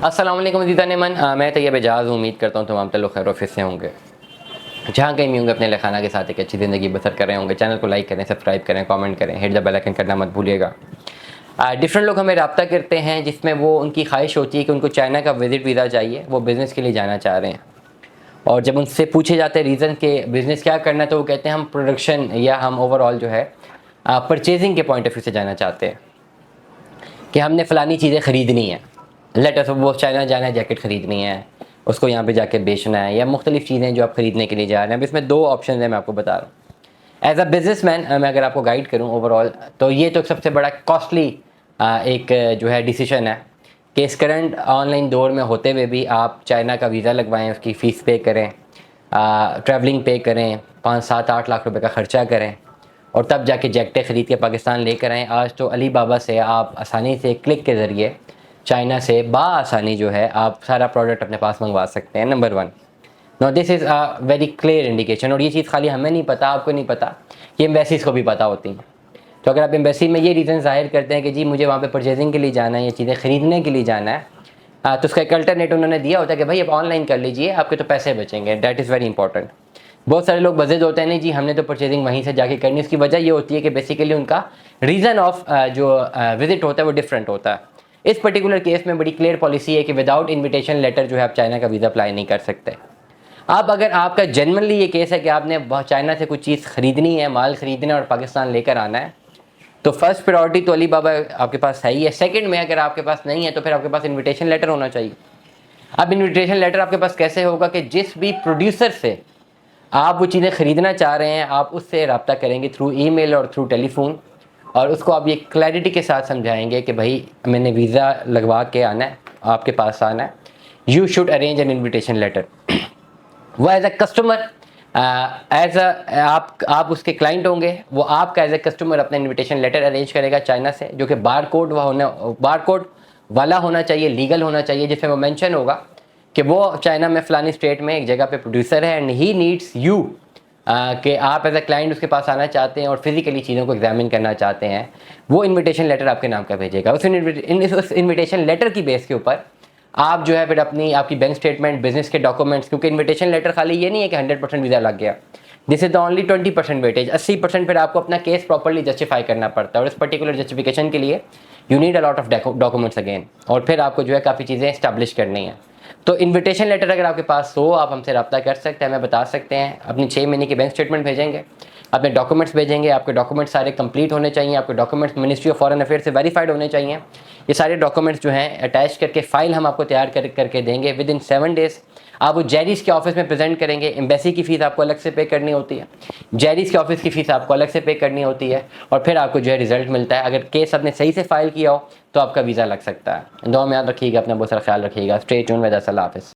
अस्सलाम वालेकुम अज़ीज़ान मन, मैं तैयब एजाज़ उम्मीद करता हूँ तमाम तल्लुक़ खैर ऑफिस से होंगे। जहाँ कहीं भी होंगे अपने लखाना के साथ एक अच्छी ज़िंदगी बसर कर रहे होंगे। चैनल को लाइक करें, सब्सक्राइब करें, कमेंट करें, हिट द बेल आइकन करना मत भूलिएगा। डिफरेंट लोग हमें रब्ता करते हैं जिसमें वो उनकी ख्वाहिश होती है कि उनको चाइना का विज़िट वीज़ा चाहिए, वो बिज़नेस के लिए जाना चाह रहे हैं। और जब उनसे पूछे जाते हैं रीज़न के बिज़नेस क्या करना है, तो वो कहते हैं हम प्रोडक्शन या हम ओवरऑल जो है परचेजिंग के पॉइंट ऑफ व्यू से जाना चाहते हैं कि हमने फ़लानी चीज़ें ख़रीदनी है। लेट अस वो चाइना जाना है, जैकेट ख़रीदनी है, उसको यहाँ पे जाके बेचना है, या मुख्तलिफ़ चीज़ें जो आप ख़रीदने के लिए जा रहे हैं। अब इसमें दो ऑप्शन है, मैं आपको बता रहा हूँ। एज अ बिज़नेसमैन मैं अगर आपको गाइड करूँ ओवरऑल, तो ये तो सबसे बड़ा कॉस्टली एक जो है डिसीजन है कि इस करंट ऑनलाइन दौर में होते हुए भी आप चाइना का वीज़ा लगवाएं, उसकी फ़ीस पे करें, ट्रैवलिंग पे करें, 5-7-8 लाख रुपए का ख़र्चा करें और तब जाके जैकेटें ख़रीद के पाकिस्तान लेकर आएँ। आज तो अली बाबा से आप आसानी से क्लिक के ज़रिए चाइना से आसानी जो है आप सारा प्रोडक्ट अपने पास मंगवा सकते हैं। Number 1, no this is a very clear indication. और ये चीज़ खाली हमें नहीं पता, आपको नहीं पता, ये एम्बेसीज़ को भी पता होती हैं। तो अगर आप एम्बेसी में ये रीज़न ज़ाहिर करते हैं कि जी मुझे वहाँ पे परचेजिंग के लिए जाना है या चीज़ें ख़रीदने के लिए जाना है, तो उसका एक अल्टरनेट उन्होंने दिया होता है कि भाई आप ऑनलाइन कर लीजिए, आपके तो पैसे बचेंगे। That is very important. बहुत सारे लोग बज़िद होते हैं, नहीं जी हमने तो परचेजिंग वहीं से जाके करनी। उसकी वजह ये होती है कि बेसिकली उनका रीज़न ऑफ जो विज़िट होता है वो डिफरेंट होता है। इस पर्टिकुलर केस में बड़ी क्लियर पॉलिसी है कि विदाउट इन्विटेशन लेटर जो है आप चाइना का वीज़ा अप्लाई नहीं कर सकते। अब अगर आपका जनरली ये केस है कि आपने चाइना से कुछ चीज़ ख़रीदनी है, माल ख़रीदना है और पाकिस्तान लेकर आना है, तो फर्स्ट प्रायोरिटी तो अली बाबा आपके पास है ही है। सेकंड में अगर आपके पास नहीं है तो फिर आपके पास इन्विटेशन लेटर होना चाहिए। अब इन्विटेशन लेटर आपके पास कैसे होगा कि जिस भी प्रोड्यूसर से आप वो चीज़ें ख़रीदना चाह रहे हैं, आप उससे रब्ता करेंगे थ्रू ईमेल और थ्रू टेलीफोन, और उसको आप ये क्लैरिटी के साथ समझाएंगे कि भाई मैंने वीज़ा लगवा के आना है, आपके पास आना है, you should arrange an invitation letter. वो एज अ कस्टमर आप उसके क्लाइंट होंगे, वो आपका एज ए कस्टमर अपना इन्विटेशन लेटर अरेंज करेगा चाइना से, जो कि बार कोड वाला होना चाहिए, लीगल होना चाहिए, जिसमें वो मेंशन होगा कि वो चाइना में फ़लानी स्टेट में एक जगह पे प्रोड्यूसर है एंड ही नीड्स यू, कि आप एज ए क्लाइंट उसके पास आना चाहते हैं और फिज़िकली चीज़ों को एग्जामिन करना चाहते हैं। वो इन्विटेशन लेटर आपके नाम का भेजेगा। उस इन्विटेशन लेटर की बेस के ऊपर आप जो है फिर आपकी बैंक स्टेटमेंट, बिजनेस के डॉक्यूमेंट्स, क्योंकि इन्विटेशन लेटर खाली ये नहीं है कि 100% वीज़ा लग गया, this is the only 20% weightage. 80% फिर आपको अपना केस प्रॉपर्ली जस्टिफाई करना पड़ता है, और इस पर्टिकुलर जस्टिफिकेशन के लिए you need a lot of documents again, और फिर आपको जो है काफ़ी चीज़ें इस्टेब्लिश करनी है। तो इन्विटेशन लेटर अगर आपके पास हो, आप हमसे रब्ता कर सकते हैं, हमें बता सकते हैं। अपनी 6 महीने की बैंक स्टेटमेंट भेजेंगे, अपने डॉक्यूमेंट्स भेजेंगे, आपके डॉक्यूमेंट्स सारे कंप्लीट होने चाहिए, आपके documents ministry of foreign affairs से वेरीफाइड होने चाहिए। ये सारे डॉक्यूमेंट्स जो हैं अटैच करके फ़ाइल हम आपको तैयार करके देंगे। विद इन 7 डेज़ आप वो जैरीज़ के ऑफिस में प्रेजेंट करेंगे। एम्बेसी की फ़ीस आपको अलग से पे करनी होती है, जैरीज़ के ऑफिस की फ़ीस आपको अलग से पे करनी होती है, और फिर आपको जो है रिजल्ट मिलता है। अगर केस आपने सही से फ़ाइल किया हो तो आपका वीज़ा लग सकता है। दुआ में याद रखिएगा, अपना बहुत सारा ख्याल रखिएगा। Stay tuned with us. अल्लाह हाफ़िज़।